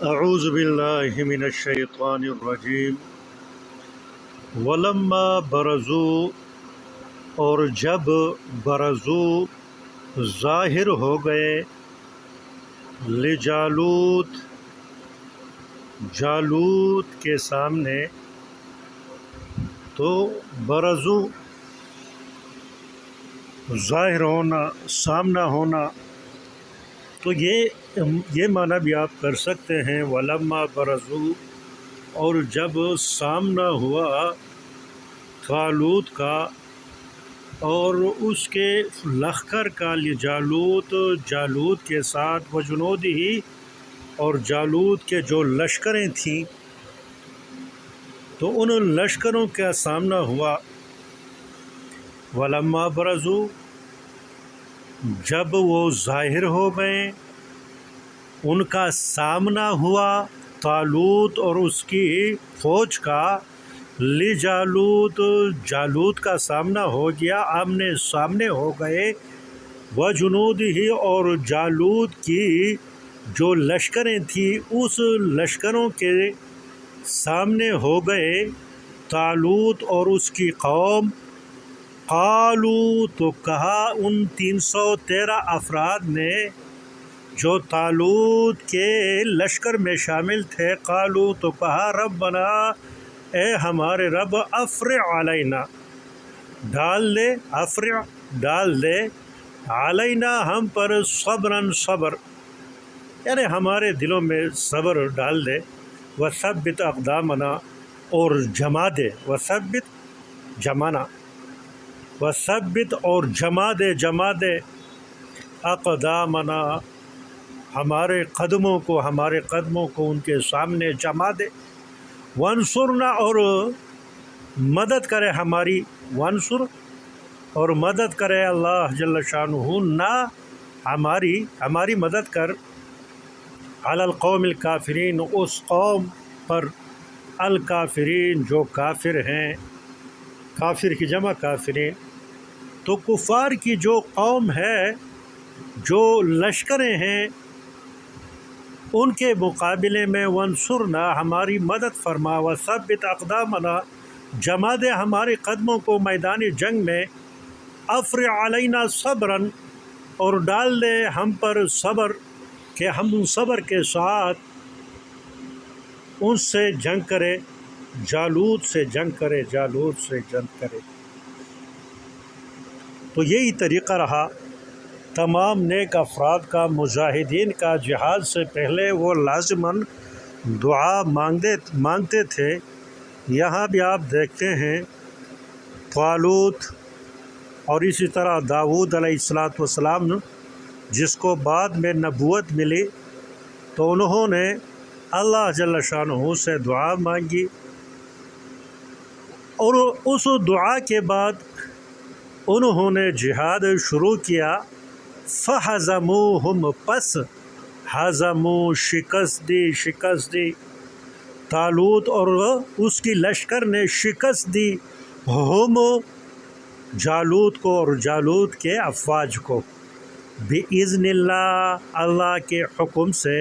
اعوذ باللہ من الشیطان الرجیم ولما برزو، اور جب برزو ظاہر ہو گئے، لجالوت، جالوت کے سامنے، تو برزو ظاہر ہونا، سامنا ہونا، تو یہ معنی بھی آپ کر سکتے ہیں ولما برزو، اور جب سامنا ہوا طالوت کا اور اس کے لشکر کا، لجالوت، جالوت کے ساتھ، وجنودی، اور جالوت کے جو لشکریں تھیں، تو ان لشکروں کا سامنا ہوا۔ ولما برزو، جب وہ ظاہر ہو گئے، ان کا سامنا ہوا طالوت اور اس کی فوج کا، لجالوت، جالوت کا سامنا ہو گیا، آمنے سامنے ہو گئے، وجنودہ، اور جالوت کی جو لشکریں تھیں اس لشکروں کے سامنے ہو گئے طالوت اور اس کی قوم۔ قالو، تو کہا ان 313 افراد نے جو طالوت کے لشکر میں شامل تھے، قالو، تو کہا ربنا، اے ہمارے رب، افرغ علینا، ڈال دے، افرغ، ڈال دے، علینا، ہم پر، صبراً، صبر، یعنی ہمارے دلوں میں صبر ڈال دے، وثبت اقدامنا، اور جما دے، وثبت، جمانا، وثبت، اور جما دے، جما دے، اقدامنا، ہمارے قدموں کو، ہمارے قدموں کو ان کے سامنے جما دے، وانصرنا، اور مدد کرے ہماری، وانصر، اور مدد کرے اللہ جل شانہ، نہ ہماری مدد کر، علی القوم الکافرین، اس قوم پر، الکافرین، جو کافر ہیں، کافر کی جمع کافرین، تو کفار کی جو قوم ہے، جو لشکریں ہیں، ان کے مقابلے میں وانصرنا، ہماری مدد فرما، وثبت اقدامنا، جما دے ہمارے قدموں کو میدان جنگ میں، افرغ علینا صبراً، اور ڈال دے ہم پر صبر، کہ ہم ان صبر کے ساتھ ان سے جنگ کرے، جالوت سے جنگ کرے، جالوت سے جنگ کرے۔ تو یہی طریقہ رہا تمام نیک افراد کا، مجاہدین کا۔ جہاد سے پہلے وہ لازماً دعا مانگتے تھے۔ یہاں بھی آپ دیکھتے ہیں طالوت اور اسی طرح داؤد علیہ السلام، جس کو بعد میں نبوت ملی، تو انہوں نے اللہ جل شانہ سے دعا مانگی، اور اس دعا کے بعد انہوں نے جہاد شروع کیا۔ فہزموہم، پس ہزمو، شکست دی طالوت اور اس کی لشکر نے شکست دی، ہم، جالوت کو اور جالوت کے افواج کو، بِإِذْنِ اللہ، اللہ کے حکم سے،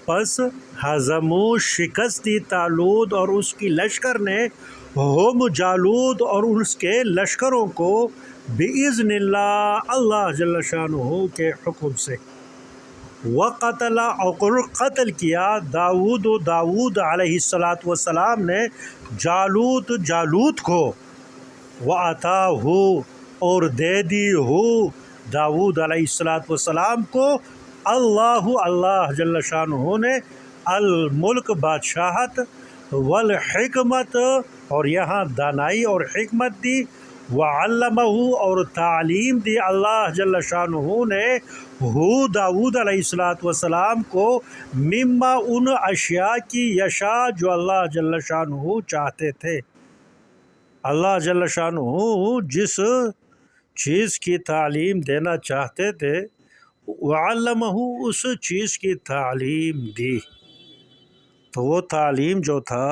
پس ہزمو، شکست دی طالوت اور اس کی لشکر نے، ہم، جالوت اور اس کے لشکروں کو، بِإِذْنِ اللہ، اللہ جل شانہ کے حکم سے۔ وقتل، اور قتل کیا، داؤد علیہ السلام نے جالوت کو، وَأَتَاهُ، اور دے دی ہو داؤد علیہ السلام کو، اللہ جل شانہ نے، الملک، بادشاہت، والحکمت، اور یہاں دانائی اور حکمت دی، وعلمہ، اور تعلیم دی اللہ جل شانہ نے، داؤد علیہ السلام کو، مما، ان اشیاء کی، یشاء، جو اللہ جل شانہ چاہتے تھے۔ اللہ جل شانہ جس چیز کی تعلیم دینا چاہتے تھے، وعلمہ، اس چیز کی تعلیم دی۔ تو وہ تعلیم جو تھا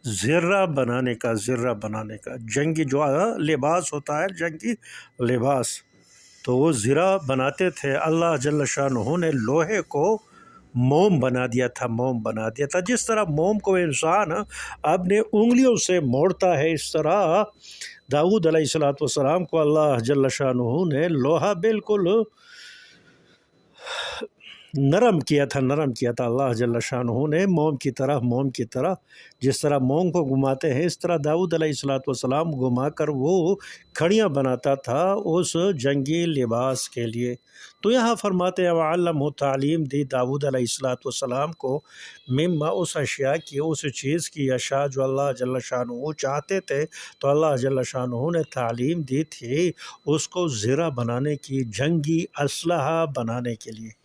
زرہ بنانے کا، جنگی جو لباس ہوتا ہے، جنگی لباس، تو وہ زرہ بناتے تھے۔ اللہ جل شانہ نے لوہے کو موم بنا دیا تھا، موم بنا دیا تھا۔ جس طرح موم کو انسان اپنے انگلیوں سے موڑتا ہے، اس طرح داؤد علیہ السلام کو اللہ جل شانہ نے لوہا بالکل نرم کیا تھا اللہ جل شانہ نے، موم کی طرح جس طرح موم کو گھماتے ہیں اس طرح داؤد علیہ السلام گھما کر وہ کھڑیاں بناتا تھا اس جنگی لباس کے لیے۔ تو یہاں فرماتے ہیں وَعَلَّمْهُ تعلیم دی داؤد علیہ السلام کو مما اس اشیاء کی، اس چیز کی اشیاء جو اللہ جل شانہ چاہتے تھے، تو اللہ جل شانہ نے تعلیم دی تھی اس کو زرہ بنانے کی، جنگی اسلحہ بنانے کے لیے۔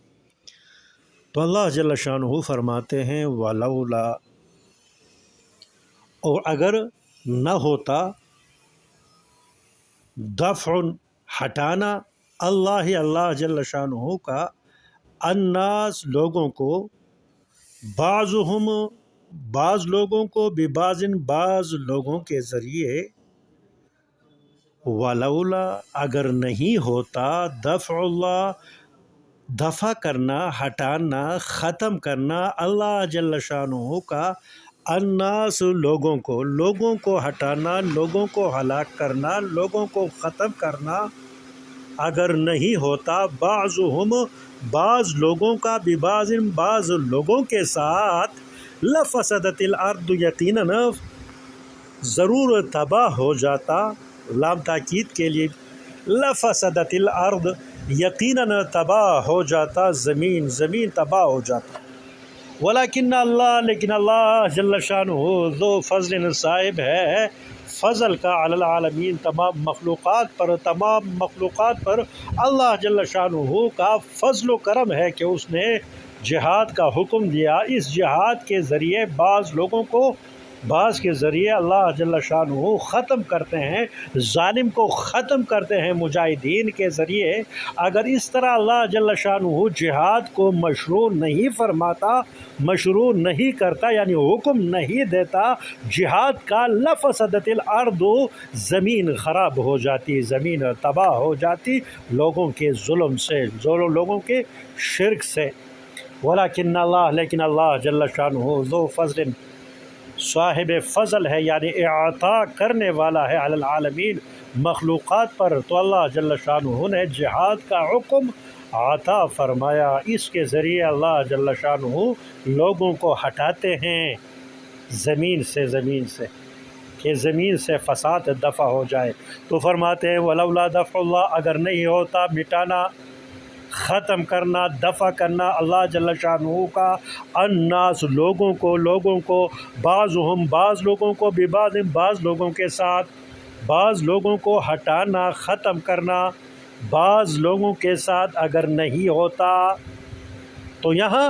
تو اللہ جل شانہ فرماتے ہیں وَلَوْلَا، اور اگر نہ ہوتا، دفع ہٹانا، اللہ جل شانہ کا، الناس لوگوں کو، بعضهم بعض لوگوں کو، ببعض بعض لوگوں کے ذریعے، ولولا اگر نہیں ہوتا، دفع اللہ دفع کرنا، ہٹانا، ختم کرنا اللہ جل شانہ کا، الناس لوگوں کو ہٹانا، لوگوں کو ہلاک کرنا، لوگوں کو ختم کرنا اگر نہیں ہوتا، بعضهم بعض لوگوں کا، ببعض بعض لوگوں کے ساتھ، لفسدت الارض یقیناً ضرور تباہ ہو جاتا، لام تاکید کے لیے، لفسدت الارض یقیناً تباہ ہو جاتا، زمین تباہ ہو جاتا، لیکن اللہ جل شانہ ذو فضل صاحب ہے فضل کا، علی العالمین تمام مخلوقات پر اللہ جل شانہ کا فضل و کرم ہے کہ اس نے جہاد کا حکم دیا۔ اس جہاد کے ذریعے بعض کے ذریعے اللہ جل شانہ ختم کرتے ہیں، ظالم کو ختم کرتے ہیں مجاہدین کے ذریعے۔ اگر اس طرح اللہ جل شانہ جہاد کو مشروع نہیں فرماتا، مشروع نہیں کرتا، یعنی حکم نہیں دیتا جہاد کا، لفسدت الارض زمین خراب ہو جاتی، زمین تباہ ہو جاتی لوگوں کے ظلم سے، لوگوں کے شرک سے۔ لیکن اللہ جل شانہ ذو فضل صاحب فضل ہے، یعنی اعطا کرنے والا ہے، علی العالمین مخلوقات پر۔ تو اللہ جل شانہ نے جہاد کا حکم عطا فرمایا، اس کے ذریعے اللہ جل شانہ لوگوں کو ہٹاتے ہیں زمین سے کہ زمین سے فساد دفع ہو جائے۔ تو فرماتے ہیں ولولا دفع اللہ، اگر نہیں ہوتا مٹانا، ختم کرنا، دفع کرنا اللہ جل شانہ کا، الناس لوگوں کو، بعضهم بعض لوگوں کو، ببعض بعض لوگوں کے ساتھ، بعض لوگوں کو ہٹانا، ختم کرنا بعض لوگوں کے ساتھ اگر نہیں ہوتا، تو یہاں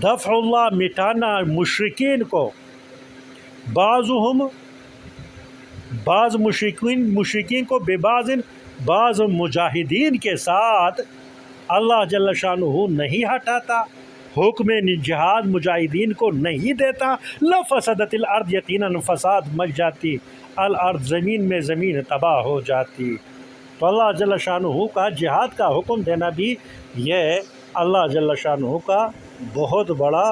دفع اللہ مٹانا مشرکین کو، بعضهم بعض مشرکین کو، ببعض بعض مجاہدین کے ساتھ اللہ جل شانہ نہیں ہٹاتا، حکم جہاد مجاہدین کو نہیں دیتا، لفسدت الارض یقیناً فساد مچ جاتی، الارض زمین میں زمین تباہ ہو جاتی۔ تو اللہ جل شانہ کا جہاد کا حکم دینا بھی یہ اللہ جل شانہ کا بہت بڑا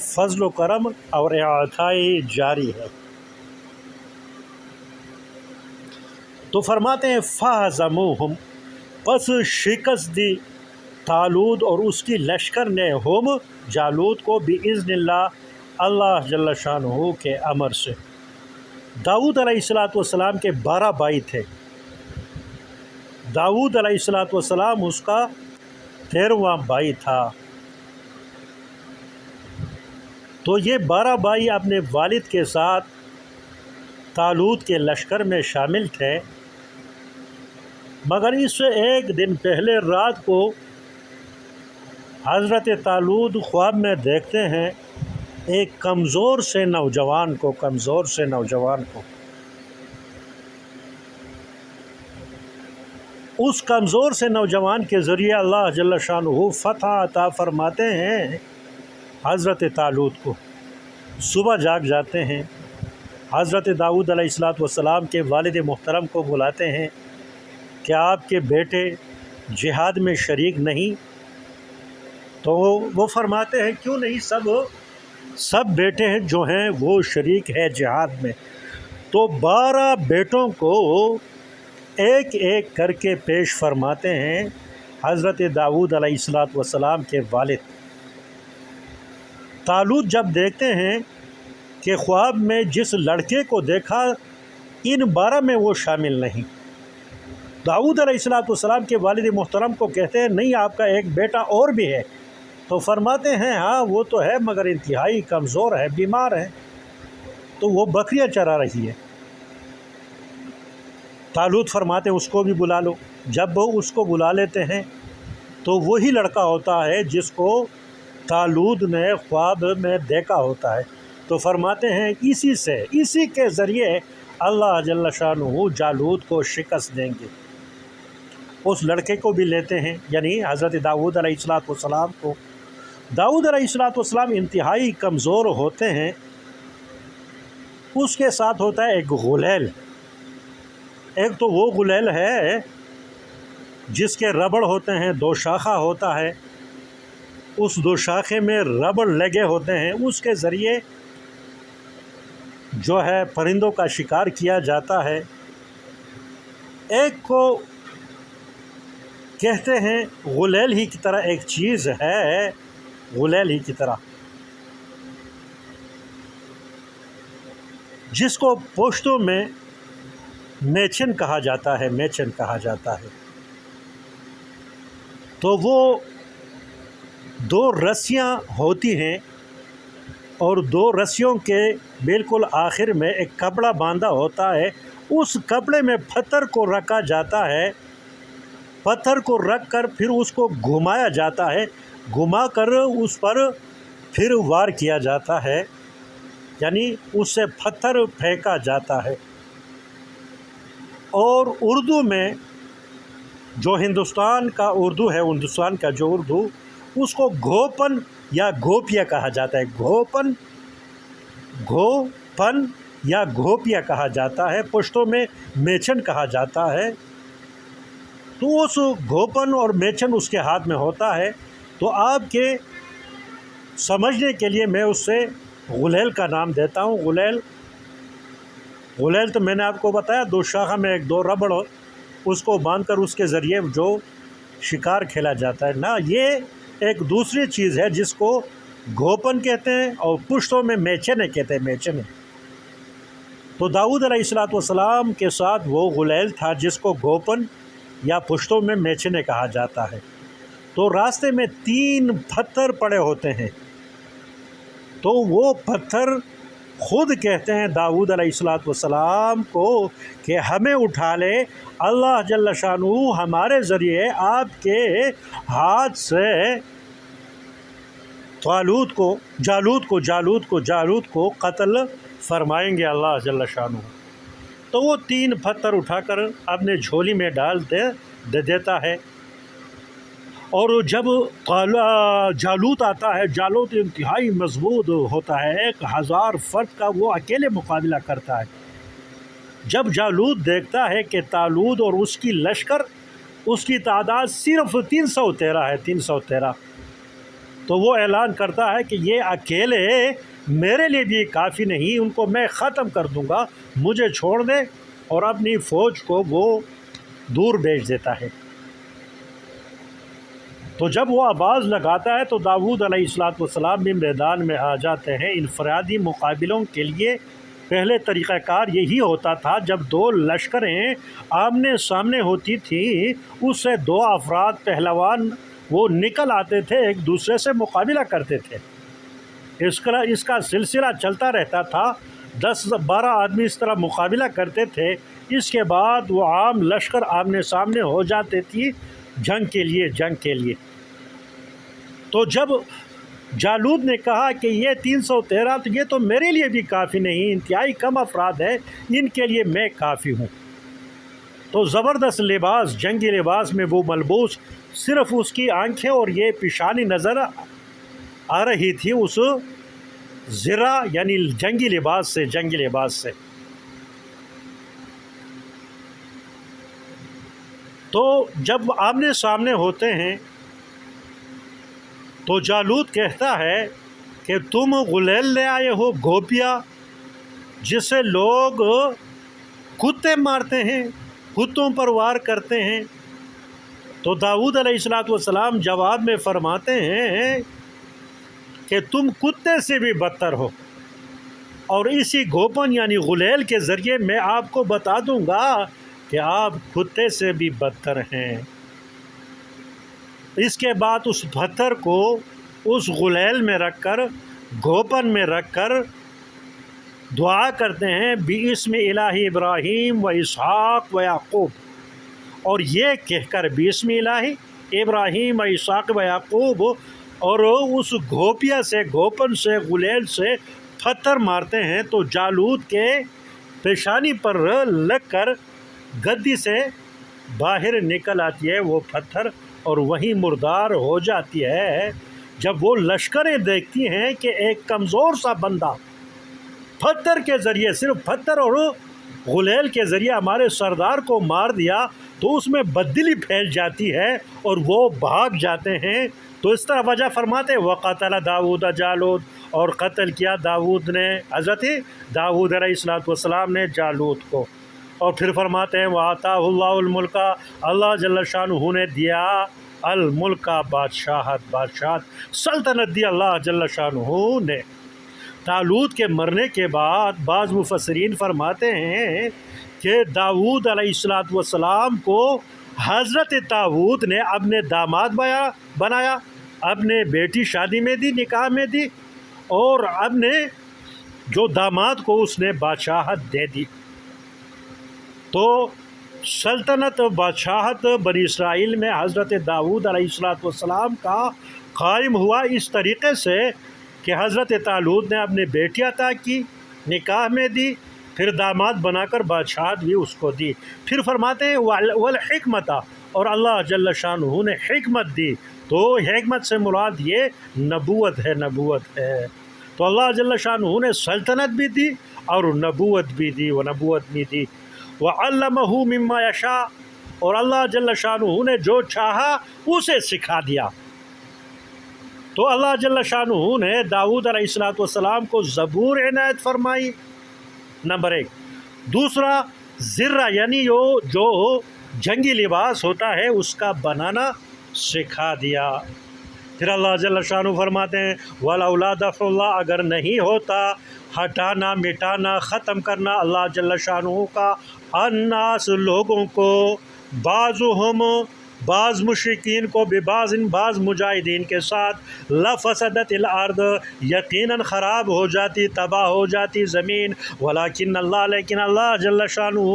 فضل و کرم اور اعطائی جاری ہے۔ تو فرماتے ہیں فَهَزَمُوهُمْ، پس شکست دی طالوت اور اس کی لشکر نے، ہم جالوت کو، بِإِذْنِ اللہ جل شانہ کے امر سے۔ داؤد علیہ السلام کے 12 بھائی تھے، داؤد علیہ السلام اس کا 13واں بھائی تھا۔ تو یہ 12 بھائی اپنے والد کے ساتھ طالوت کے لشکر میں شامل تھے، مگر اس سے ایک دن پہلے رات کو حضرت طالوت خواب میں دیکھتے ہیں ایک کمزور سے نوجوان کو، اس کمزور سے نوجوان کے ذریعے اللہ جل شانہ فتح عطا فرماتے ہیں حضرت طالوت کو۔ صبح جاگ جاتے ہیں، حضرت داؤد علیہ السلام کے والد محترم کو بلاتے ہیں کہ آپ کے بیٹے جہاد میں شریک نہیں، تو وہ فرماتے ہیں کیوں نہیں، سب بیٹے ہیں جو ہیں وہ شریک ہے جہاد میں۔ تو 12 بیٹوں کو ایک ایک کر کے پیش فرماتے ہیں حضرت داؤد علیہ السلام کے والد۔ طالوت جب دیکھتے ہیں کہ خواب میں جس لڑکے کو دیکھا ان 12 میں وہ شامل نہیں، داؤد علیہ السلام کے والد محترم کو کہتے ہیں نہیں، آپ کا ایک بیٹا اور بھی ہے۔ تو فرماتے ہیں ہاں وہ تو ہے مگر انتہائی کمزور ہے، بیمار ہے، تو وہ بکریاں چرا رہی ہے۔ طالوت فرماتے ہیں اس کو بھی بلا لو۔ جب وہ اس کو بلا لیتے ہیں تو وہی لڑکا ہوتا ہے جس کو طالوت نے خواب میں دیکھا ہوتا ہے۔ تو فرماتے ہیں اسی کے ذریعے اللہ جل شانہ جالوت کو شکست دیں گے۔ اس لڑکے کو بھی لیتے ہیں، یعنی حضرت داؤد علیہ السلام کو۔ داؤد علیہ السلام انتہائی کمزور ہوتے ہیں، اس کے ساتھ ہوتا ہے ایک غلیل۔ ایک تو وہ غلیل ہے جس کے ربڑ ہوتے ہیں، 2 شاخہ ہوتا ہے، اس 2 شاخے میں ربڑ لگے ہوتے ہیں، اس کے ذریعے جو ہے پرندوں کا شکار کیا جاتا ہے۔ ایک کو کہتے ہیں غلیل ہی کی طرح ایک چیز ہے، غلیل ہی کی طرح، جس کو پشتوں میں میچن کہا جاتا ہے، میچن کہا جاتا ہے۔ تو وہ 2 رسیاں ہوتی ہیں اور 2 رسیوں کے بالکل آخر میں ایک کپڑا باندھا ہوتا ہے، اس کپڑے میں پتھر کو رکھا جاتا ہے، پتھر کو رکھ کر پھر اس کو گھمایا جاتا ہے، گھما کر اس پر پھر وار کیا جاتا ہے، یعنی اس سے پتھر پھینکا جاتا ہے۔ اور اردو میں جو ہندوستان کا اردو ہے، ہندوستان کا جو اردو، اس کو گھوپن یا گھوپیا کہا جاتا ہے، گھوپن یا گھوپیا کہا جاتا ہے، پشتوں میں میچن کہا جاتا ہے۔ تو اس گھوپن اور میچن اس کے ہاتھ میں ہوتا ہے۔ تو آپ کے سمجھنے کے لیے میں اس سے غلیل کا نام دیتا ہوں۔ غلیل تو میں نے آپ کو بتایا 2 شاخہ میں ایک 2 ربڑ ہو، اس کو باندھ کر اس کے ذریعے جو شکار کھیلا جاتا ہے نا، یہ ایک دوسری چیز ہے جس کو گھوپن کہتے ہیں اور پشتوں میں میچنے کہتے ہیں، میچنے۔ تو داؤد علیہ السلام کے ساتھ وہ غلیل تھا جس کو گھوپن یا پشتوں میں میچنے کہا جاتا ہے۔ تو راستے میں 3 پتھر پڑے ہوتے ہیں، تو وہ پتھر خود کہتے ہیں داؤد علیہ السلام کو کہ ہمیں اٹھا لے، اللہ جل شانہ ہمارے ذریعے آپ کے ہاتھ سے جالوت کو قتل فرمائیں گے اللہ جل شانہ۔ تو وہ 3 پتھر اٹھا کر اپنے جھولی میں ڈال دے دیتا ہے۔ اور جب جالوت آتا ہے، جالوت انتہائی مضبوط ہوتا ہے، 1000 فرد کا وہ اکیلے مقابلہ کرتا ہے۔ جب جالوت دیکھتا ہے کہ طالوت اور اس کی لشکر، اس کی تعداد صرف 313 ہے، 313، تو وہ اعلان کرتا ہے کہ یہ اکیلے میرے لیے بھی کافی نہیں، ان کو میں ختم کر دوں گا، مجھے چھوڑ دے، اور اپنی فوج کو وہ دور بھیج دیتا ہے۔ تو جب وہ آواز لگاتا ہے تو داؤد علیہ السلام بھی میدان میں آ جاتے ہیں۔ انفرادی مقابلوں کے لیے پہلے طریقہ کار یہی ہوتا تھا، جب 2 لشکریں آمنے سامنے ہوتی تھیں، اس سے 2 افراد پہلوان وہ نکل آتے تھے، ایک دوسرے سے مقابلہ کرتے تھے۔ اس کا سلسلہ چلتا رہتا تھا، 10-12 آدمی اس طرح مقابلہ کرتے تھے۔ اس کے بعد وہ عام لشکر آمنے سامنے ہو جاتے تھی جنگ کے لیے۔ تو جب جالوت نے کہا کہ یہ 313 تو یہ تو میرے لیے بھی کافی نہیں، انتہائی کم افراد ہیں، ان کے لیے میں کافی ہوں۔ تو زبردست لباس، جنگی لباس میں وہ ملبوس، صرف اس کی آنکھیں اور یہ پیشانی نظر آ رہی تھی اس زرہ یعنی جنگی لباس سے۔ تو جب آمنے سامنے ہوتے ہیں تو جالوت کہتا ہے کہ تم غلیل لے آئے ہو، گھوپیا، جسے لوگ کتے مارتے ہیں، کتوں پر وار کرتے ہیں۔ تو داؤد علیہ السلام جواب میں فرماتے ہیں کہ تم کتے سے بھی بدتر ہو، اور اسی گھوپن یعنی غلیل کے ذریعے میں آپ کو بتا دوں گا کہ آپ کتے سے بھی بدتر ہیں۔ اس کے بعد اس پتھر کو اس غلیل میں رکھ کر، گھوپن میں رکھ کر دعا کرتے ہیں بِاسْمِ الٰہِ ابراہیم و اسحاق و یعقوب، اور یہ کہہ کر بِاسْمِ الٰہِ ابراہیم و اسحاق و یعقوب، اور اس گھوپیا سے، گھوپن سے، غلیل سے پتھر مارتے ہیں تو جالوت کے پیشانی پر لگ کر گدی سے باہر نکل آتی ہے وہ پتھر، اور وہیں مردار ہو جاتی ہے۔ جب وہ لشکریں دیکھتی ہیں کہ ایک کمزور سا بندہ پتھر کے ذریعے، صرف پتھر اور غلیل کے ذریعے ہمارے سردار کو مار دیا، تو اس میں بددلی پھیل جاتی ہے اور وہ بھاگ جاتے ہیں۔ تو اس طرح وجہ فرماتے وَقَتَلَ داؤد جالوت، اور قتل کیا داؤد نے، حضرت داؤد علیہ السلام نے جالوت کو۔ اور پھر فرماتے ہیں وَآتَاهُ اللَّهُ الْمُلْكَ، اللہ جل شانہ نے دیا الملک، بادشاہت، سلطنت دی اللہ جل شانہ نے۔ طالوت کے مرنے کے بعد بعض مفسرین فرماتے ہیں کہ داؤد علیہ السلام کو حضرت طالوت نے اپنے داماد بنایا، اپنے بیٹی شادی میں دی، نکاح میں دی، اور اپنے جو داماد کو اس نے بادشاہت دے دی۔ تو سلطنت، بادشاہت بنی اسرائیل میں حضرت داؤد علیہ السلام کا قائم ہوا اس طریقے سے کہ حضرت طالوت نے اپنے بیٹی عطا کی، نکاح میں دی، پھر داماد بنا کر بادشاہت بھی اس کو دی۔ پھر فرماتے ہیں والحکمت، اور اللہ جل شانہ نے حکمت دی، تو حکمت سے مراد یہ نبوت ہے۔ تو اللہ جل شانہ نے سلطنت بھی دی اور نبوت بھی دی، وَعَلَّمَهُ مِمَّا يَشَاءُ، اور اللہ جل شانہ نے جو چاہا اسے سکھا دیا۔ تو اللہ جل شانہ نے داؤد علیہ السلام کو زبور عنایت فرمائی، نمبر 1۔ دوسرا زرہ، یعنی جو جنگی لباس ہوتا ہے اس کا بنانا سکھا دیا۔ پھر اللہ جل شانہ فرماتے ہیں وَلَوْلَا دَفْعُ اللَّهِ، اگر نہیں ہوتا ہٹانا، مٹانا، ختم کرنا اللہ جل شانہ کا الناس، لوگوں کو، بعض مشرکین کو، بعض مجاہدین کے ساتھ، لفسدت الارض، یقیناً خراب ہو جاتی، تباہ ہو جاتی زمین، ولیکن اللہ، لیکن اللہ جل شانہ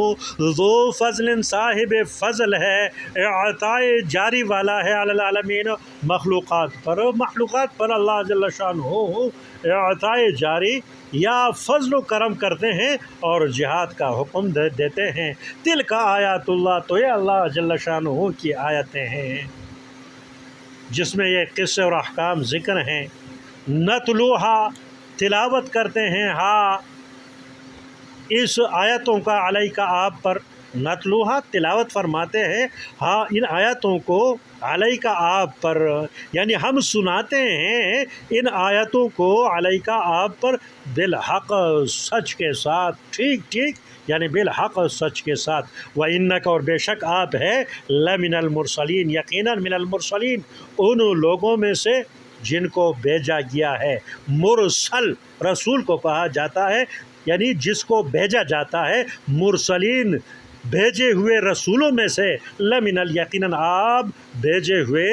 ذو فضل، صاحب فضل ہے، عطائے جاری والا ہے، علی العالمین، مخلوقات پر اللہ جل شانہ عطائے جاری یا فضل و کرم کرتے ہیں اور جہاد کا حکم دیتے ہیں۔ تلک آیات اللہ، تو یہ اللہ جل شانہ کی آیتیں ہیں جس میں یہ قصے اور احکام ذکر ہیں۔ نتلوہا، تلاوت کرتے ہیں، ہاں اس آیتوں کا، علیکہ آپ پر، نتلوہا تلاوت فرماتے ہیں، ہاں ان آیتوں کو، علیکہ آپ پر، یعنی ہم سناتے ہیں ان آیتوں کو، علیکہ آپ پر، بالحق، سچ کے ساتھ، ٹھیک یعنی بالحق سچ کے ساتھ، وَإِنَّكَ، اور بے شک آپ ہے، لَمِنَ الْمُرْسَلِينَ، یقیناً من المرسلین، ان لوگوں میں سے جن کو بھیجا گیا ہے۔ مرسل رسول کو کہا جاتا ہے، یعنی جس کو بھیجا جاتا ہے، مرسلین بھیجے ہوئے رسولوں میں سے، لمن، یقیناً آپ بھیجے ہوئے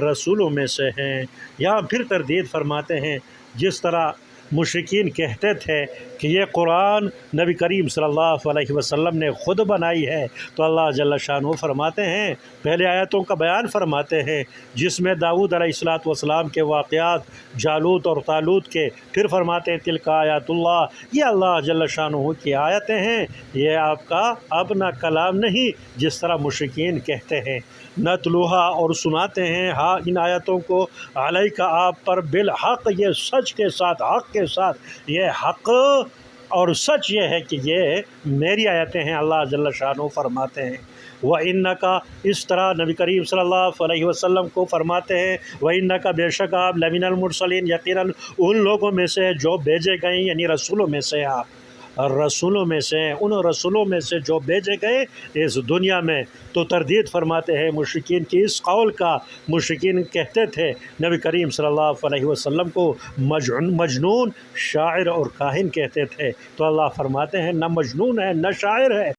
رسولوں میں سے ہیں۔ یہاں پھر تردید فرماتے ہیں جس طرح مشرکین کہتے تھے کہ یہ قرآن نبی کریم صلی اللہ علیہ وسلم نے خود بنائی ہے، تو اللہ جل شانہ فرماتے ہیں، پہلے آیتوں کا بیان فرماتے ہیں جس میں داؤد علیہ السلام کے واقعات، جالوت اور طالوت کے، پھر فرماتے ہیں تلک آیات اللہ، یہ اللہ جل شانہ کی آیتیں ہیں، یہ آپ کا اپنا کلام نہیں جس طرح مشرکین کہتے ہیں۔ نتلوہا، اور سناتے ہیں، ہاں ان آیتوں کو، علیکہ آپ پر، بالحق، یہ سچ کے ساتھ، حق کے ساتھ، یہ حق اور سچ یہ ہے کہ یہ میری آیتیں ہیں، اللہ جل شانہ فرماتے ہیں۔ وَإِنَّكَ، اس طرح نبی کریم صلی اللہ علیہ وسلم کو فرماتے ہیں وَإِنَّكَ، بے شک آپ لَمِنَ الْمُرْسَلِينَ، یقیناً ان لوگوں میں سے جو بھیجے گئے، یعنی رسولوں میں سے آپ رسولوں میں سے، ان رسولوں میں سے جو بھیجے گئے اس دنیا میں۔ تو تردید فرماتے ہیں مشرکین کی اس قول کا۔ مشرکین کہتے تھے نبی کریم صلی اللہ علیہ وسلم کو مجنون، شاعر اور کاہن کہتے تھے۔ تو اللہ فرماتے ہیں نہ مجنون ہے نہ شاعر ہے،